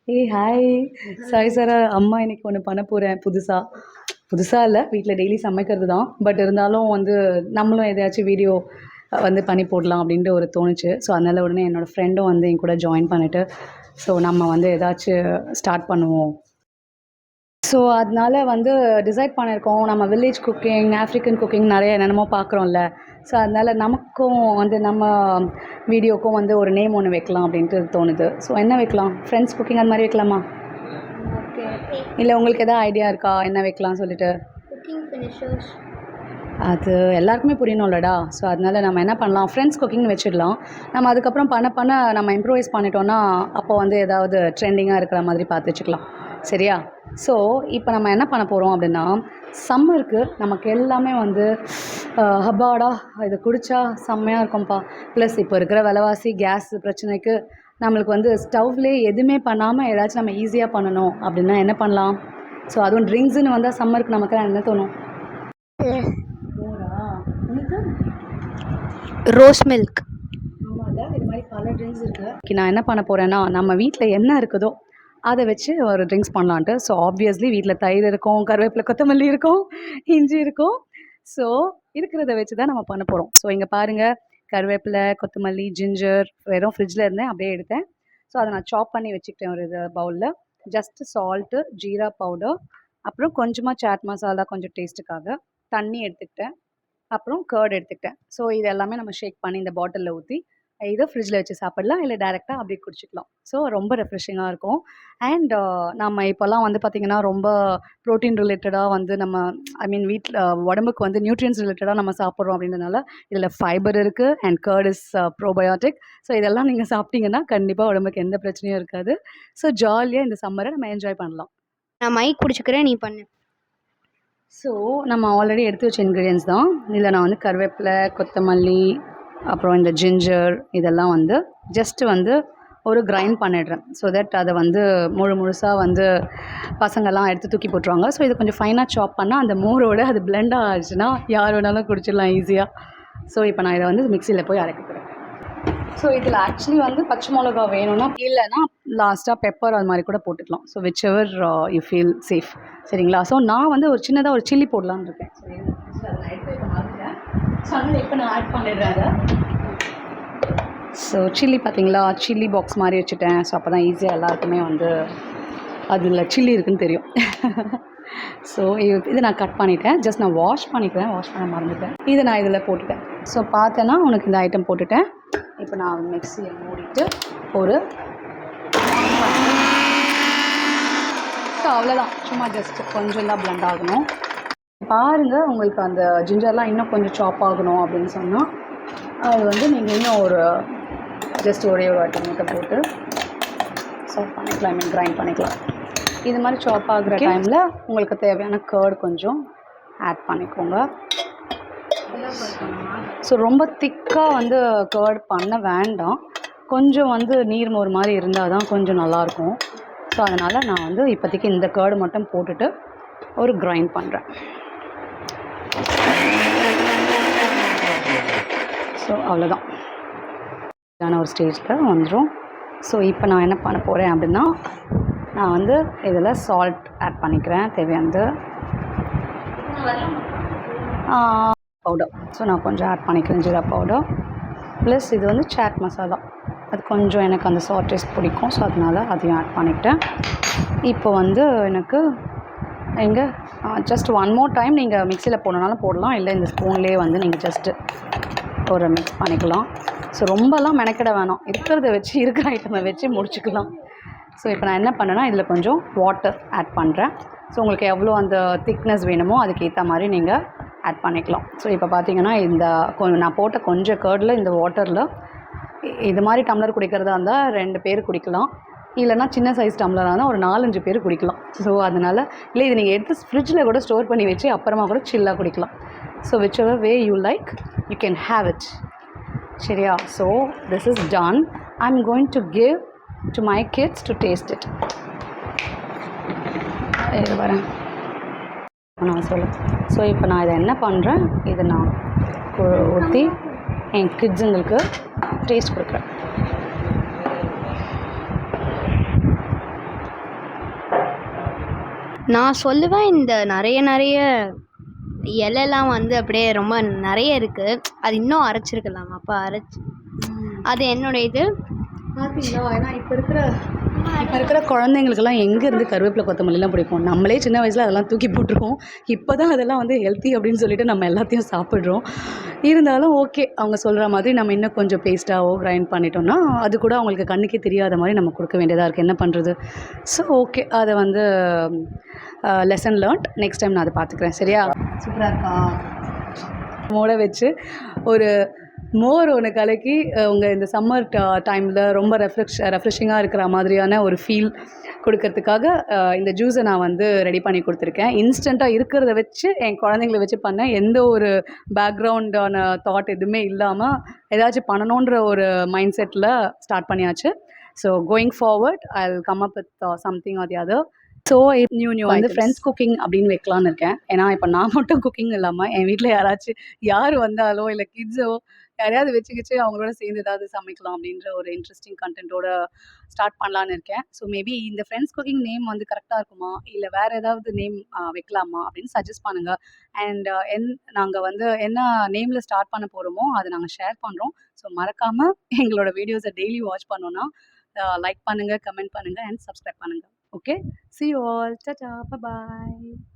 ஏய் hi! Sorry சாரா, அம்மா இன்னைக்கு ஒண்ணு பண்ண போறேன் புதுசா. புதுசா இல்ல, வீட்ல டெய்லி சமைக்கிறது தான். பட் இருந்தாலும் வந்து நம்மளும் எதையாச்சும் வீடியோ வந்து பண்ணி போடலாம் அப்படின்ட்டு ஒரு தோணுச்சு. ஸோ, அதனால உடனே என்னோட ஃப்ரெண்டும் வந்து என் கூட ஜாயின் பண்ணிட்டு, ஸோ நம்ம வந்து ஏதாச்சும் ஸ்டார்ட் பண்ணுவோம். ஸோ, அதனால வந்து டிசைட் பண்ணியிருக்கோம். நம்ம வில்லேஜ் குக்கிங், ஆஃப்ரிக்கன் குக்கிங் நெறைய என்னென்னமோ பார்க்குறோம்ல. ஸோ, அதனால நமக்கும் வந்து நம்ம வீடியோக்கும் வந்து ஒரு நேம் ஒண்ணு வைக்கலாம் அப்படின்ட்டு தோணுது. ஸோ, என்ன வைக்கலாம்? ஃப்ரெண்ட்ஸ் குக்கிங் அது மாரி வைக்கலாமா? ஓகே. இல்ல உங்களுக்கு எதாவது ஐடியா இருக்கா? என்ன வைக்கலாம்னு சொல்லிட்டு? Cooking finishers. அது எல்லாருக்குமே புரியணும்லடா. ஸோ, அதனால நம்ம என்ன பண்ணலாம், ஃப்ரெண்ட்ஸ் குக்கிங்னு வச்சிடலாம். நம்ம அதுக்கப்புறம் பண்ண பண்ண நம்ம இம்ப்ரூவைஸ் பண்ணிட்டோம்னா, அப்போ வந்து ஏதாவது ட்ரெண்டிங்கா இருக்கிற மாதிரி பார்த்து வச்சுக்கலாம். சரியா? ஸோ, இப்போ நம்ம என்ன பண்ண போறோம் அப்படின்னா, சம்மருக்கு நமக்கு எல்லாமே வந்து ஹப்பாடா! இத குடிச்சா செம்மையா இருக்கும்ப்பா. ப்ளஸ் இப்போ இருக்கிற விலைவாசி, கேஸ் பிரச்சனைக்கு நம்மளுக்கு வந்து ஸ்டவ்லேயே எதுவுமே பண்ணாம ஏதாச்சும் நம்ம ஈஸியா பண்ணணும் அப்படின்னா என்ன பண்ணலாம்? ஸோ, அதுவும் ட்ரிங்க்ஸ்ன்னு வந்தா சம்மருக்கு நமக்கெல்லாம் என்ன தோணும்? மோரா? உனக்கு? Rose milk. ஆமால்ல. இது மாரி பல ட்ரிங்க்ஸ் இருக்கு. இன்னைக்கு நான் என்ன பண்ண போறேன்னா, நம்ம வீட்ல என்ன இருக்குதோ, அத வச்சு ஒரு ட்ரிங்க்ஸ் பண்ணலான்ட்டு. ஸோ, ஆப்வியஸ்லி வீட்ல தயிர் இருக்கும், கருவேப்பிலை, கொத்தமல்லி இருக்கும், இஞ்சி இருக்கும். ஸோ, இருக்கிறத வச்சு தான் நம்ம பண்ண போறோம். ஸோ, இங்க பாருங்க கருவேப்பிலை, கொத்தமல்லி, ஜிஞ்சர் வெறும் ஃப்ரிட்ஜ்ல இருந்தேன் அப்படியே எடுத்தேன். ஸோ, அத நான் சாப் பண்ணி வச்சுக்கிட்டேன் ஒரு பவுல்ல. ஜஸ்ட் சால்ட்டு, ஜீரா பவுடர், அப்புறம் கொஞ்சமா சாட் மசாலா கொஞ்சம் டேஸ்ட்டுக்காக, தண்ணி எடுத்துக்கிட்டேன். அப்புறம் கர்ட் எடுத்துக்கிட்டேன். ஸோ இது எல்லாமே நம்ம ஷேக் பண்ணி இந்த பாட்டில்ல ஊத்தி, இத ஃப்ரிட்ஜ்ல வச்சு சாப்பிடலாம். இல்ல டைரக்ட்டா அப்படியே குடிச்சுக்கலாம். ஸோ ரொம்ப ரெஃப்ரெஷிங்கா இருக்கும். அண்ட் நம்ம இப்போலாம் வந்து பார்த்தீங்கன்னா, ரொம்ப புரோட்டீன் ரிலேட்டடா வந்து நம்ம ஐ மீன் வீட்ல உடம்புக்கு வந்து நியூட்ரியன்ட்ஸ் ரிலேட்டடா நம்ம சாப்பிடுறோம் அப்படின்றனால, இதில ஃபைபர் இருக்கு and curd is probiotic. So இதெல்லாம் நீங்க சாப்பிட்டீங்கன்னா, கண்டிப்பா உடம்புக்கு எந்த பிரச்சனையும் இருக்காது. ஸோ ஜாலியா இந்த சம்மர நம்ம என்ஜாய் பண்ணலாம். நான் மைக் குடிச்சுக்கிறேன், நீ பண்ணு. ஸோ, நம்ம ஆல்ரெடி எடுத்து வச்ச இன்கிரீடியன்ட்ஸ் தான். இதில நான் வந்து கருவேப்பிலை, கொத்தமல்லி, அப்புறம் இந்த ஜிஞ்சர் இதெல்லாம் வந்து ஜஸ்ட் வந்து ஒரு கிரைண்ட் பண்ணிடுறேன். ஸோ தட் அத வந்து முழுசா வந்து பசங்கள்லாம் எடுத்து தூக்கி போட்டுருவாங்க. ஸோ இது கொஞ்சம் ஃபைனா சாப் பண்ணா அந்த மோரோட அது பிளெண்ட் ஆச்சுன்னா, யார் வேணாலும் குடிச்சிடலாம் ஈஸியா. ஸோ இப்போ நான் இத வந்து மிக்ஸியில போய் அரைக்க போறேன். ஸோ இதில் ஆக்சுவலி வந்து பச்சை மிளகா வேணும்னா, இல்லைன்னா லாஸ்ட்டாக பெப்பர் அது மாதிரி கூட போட்டுக்கலாம். So which ever you feel safe. சரிங்களா? ஸோ நான் வந்து ஒரு சின்னதாக ஒரு சில்லி போடலான்னு இருக்கேன். சரி, அதை நான் எடுத்து வைக்க மறந்துட்டேன். ஸோ அதனால் இப்போ நான் ஆட் பண்ணிடுறேன் அதை. ஸோ சில்லி பார்த்தீங்களா, சில்லி பாக்ஸ் மாதிரி வச்சுட்டேன். ஸோ அப்போ தான் ஈஸியாக எல்லாருக்குமே வந்து அதில் சில்லி இருக்குன்னு தெரியும். ஸோ இது நான் கட் பண்ணிட்டேன். ஜஸ்ட் நான் வாஷ் பண்ணிக்கிறேன். வாஷ் பண்ண மறந்துட்டேன். இதை நான் இதில் போட்டுட்டேன். ஸோ பார்த்தேன்னா உனக்கு இந்த ஐட்டம் போட்டுட்டேன். இப்போ நான் மிக்ஸியை மூடிட்டு ஒரு ஸோ அவ்வளோதான். சும்மா ஜஸ்ட் கொஞ்சம் தான் பிளெண்ட் ஆகணும். பாருங்கள், உங்களுக்கு அந்த ஜிஞ்சர்லாம் இன்னும் கொஞ்சம் சாப் ஆகணும் அப்படின்னு சொன்னால் அது வந்து நீங்கள் இன்னும் ஒரு ஜஸ்ட் ஒரே ஒரு வாட்டி மட்டும் போட்டு சாப் பண்ணிக்கலாம். ஐ மீன் கிரைண்ட் பண்ணிக்கலாம். இது மாதிரி சாப் ஆகுற டைமில் உங்களுக்கு தேவையான கர்ட் கொஞ்சம் ஆட் பண்ணிக்கோங்க. ஸோ ரொம்ப திக்காக வந்து கர்ட் பண்ண வேண்டாம். கொஞ்சம் வந்து நீர் மோர் மாதிரி இருந்தால் தான் கொஞ்சம் நல்லாயிருக்கும். ஸோ அதனால் நான் வந்து இப்போதைக்கு இந்த கர்டு மட்டும் போட்டுட்டு ஒரு கிரைண்ட் பண்ணுறேன். ஸோ அவ்வளோதான். ஒரு ஸ்டேஜில் வந்துடும். ஸோ இப்போ நான் என்ன பண்ண போகிறேன் அப்படின்னா, நான் வந்து இதில் சால்ட் ஆட் பண்ணிக்கிறேன் தேவையானது. பவுடர். ஸோ நான் கொஞ்சம் ஆட் பண்ணிக்கிறேன் ஜீரா பவுடர். ப்ளஸ் இது வந்து சாட் மசாலா. அது கொஞ்சம் எனக்கு அந்த சால்ட் டேஸ்ட் பிடிக்கும். ஸோ அதனால் அதையும் ஆட் பண்ணிக்கிட்டேன். இப்போ வந்து எனக்கு இங்கே ஜஸ்ட் ஒன் மோர் டைம் நீங்கள் மிக்ஸியில் போடணுனாலும் போடலாம். இல்லை இந்த ஸ்பூன்லேயே வந்து நீங்கள் ஜஸ்ட்டு ஒரு மிக்ஸ் பண்ணிக்கலாம். ஸோ ரொம்பலாம் மெனக்கிட வேணாம். இருக்கிறத வச்சு இருக்கிற ஐட்டமை வச்சு முடிச்சுக்கலாம். ஸோ இப்போ நான் என்ன பண்ணேன்னா, இதில் கொஞ்சம் வாட்டர் ஆட் பண்ணுறேன். ஸோ உங்களுக்கு எவ்வளோ அந்த திக்னஸ் வேணுமோ அதுக்கேற்ற மாதிரி நீங்கள் ஆட் பண்ணிக்கலாம். ஸோ இப்போ பார்த்தீங்கன்னா இந்த நான் போட்ட கொஞ்சம் கர்டில் இந்த வாட்டரில் இது மாதிரி டம்ளர் குடிக்கிறதா இருந்தால் 2 பேர் குடிக்கலாம். இல்லைனா சின்ன சைஸ் டம்ளராக இருந்தால் ஒரு 4-5 பேர் குடிக்கலாம். ஸோ அதனால் இல்லை இது நீங்கள் எடுத்து ஃப்ரிட்ஜில் கூட ஸ்டோர் பண்ணி வச்சு அப்புறமா கூட சில்லாக குடிக்கலாம். So whichever way you like you can have it. சரியா? So this is done. I am going to give to my kids to taste it. இது வரேன் நான் சொல்ல. ஸோ இப்போ நான் இதை என்ன பண்ணுறேன், இதை நான் ஊற்றி என் கிட்ஸுங்களுக்கு டேஸ்ட் கொடுக்குறேன். நான் சொல்லுவேன் இந்த நிறைய இலைலாம் வந்து அப்படியே ரொம்ப நிறைய இருக்குது, அது இன்னும் அரைச்சிருக்கலாம். அப்போ அரைச்சி அது என்னோட இது. பார்த்தீங்களா? ஏன்னா இப்போ இருக்கிற குழந்தைங்களுக்கெல்லாம் எங்கேருந்து கருவேப்பிலை கொத்தமல்லிலாம் பிடிக்கும். நம்மளே சின்ன வயசில் அதெல்லாம் தூக்கி போட்டுருவோம். இப்போ தான் அதெல்லாம் வந்து ஹெல்த்தி அப்படின்னு சொல்லிட்டு நம்ம எல்லாத்தையும் சாப்பிட்றோம். இருந்தாலும் ஓகே, அவங்க சொல்கிற மாதிரி நம்ம இன்னும் கொஞ்சம் பேஸ்ட்டாவோ கிரைண்ட் பண்ணிட்டோம்னா அது கூட அவங்களுக்கு கண்ணுக்கே தெரியாத மாதிரி நம்ம கொடுக்க வேண்டியதாக இருக்குது. என்ன பண்ணுறது? ஸோ ஓகே, அதை வந்து லெசன் லேர்ன்ட். நெக்ஸ்ட் டைம் நான் அதை பார்த்துக்கிறேன். சரியா? சூப்பராக இருக்கா? மூட வச்சு ஒரு மோர் ஒன்று கலக்கி உங்கள் இந்த சம்மர் டைமில் ரொம்ப ரெஃப்ரெஷிங்காக இருக்கிற மாதிரியான ஒரு ஃபீல் கொடுக்கறதுக்காக இந்த ஜூஸை நான் வந்து ரெடி பண்ணி கொடுத்துருக்கேன். இன்ஸ்டண்ட்டாக இருக்கிறத வச்சு என் குழந்தைங்கள வச்சு பண்ணேன். எந்த ஒரு பேக்ரவுண்டான தாட் எதுவுமே இல்லாமல் ஏதாச்சும் பண்ணணுன்ற ஒரு மைண்ட் செட்டில் ஸ்டார்ட் பண்ணியாச்சு. So going forward I will come up with something R the other. So new வந்து ஃப்ரெண்ட்ஸ் குக்கிங் அப்படின்னு வைக்கலான்னு இருக்கேன். ஏன்னா இப்போ நான் மட்டும் குக்கிங் இல்லாமல் என் வீட்டில் யார் வந்தாலோ இல்லை கிட்ஸோ யாரையாவது வச்சுக்கிச்சு அவங்களோட சேர்ந்து ஏதாவது சமைக்கலாம் அப்படின்ற ஒரு இன்ட்ரெஸ்டிங் கண்டென்ட்டோட ஸ்டார்ட் பண்ணலான்னு இருக்கேன். ஸோ மேபி இந்த ஃப்ரெண்ட்ஸ் குக்கிங் நேம் வந்து கரெக்டாக இருக்குமா, இல்லை வேறு ஏதாவது நேம் வைக்கலாமா அப்படின்னு சஜஸ்ட் பண்ணுங்கள். அண்ட் நாங்கள் வந்து என்ன நேமில் ஸ்டார்ட் பண்ண போகிறோமோ அதை நாங்கள் ஷேர் பண்ணுறோம். ஸோ மறக்காமல் எங்களோட வீடியோஸை டெய்லி வாட்ச் பண்ணோன்னா லைக் பண்ணுங்கள், கமெண்ட் பண்ணுங்கள் அண்ட் சப்ஸ்கிரைப் பண்ணுங்கள். Okay, see you all. Ta-ta, bye-bye.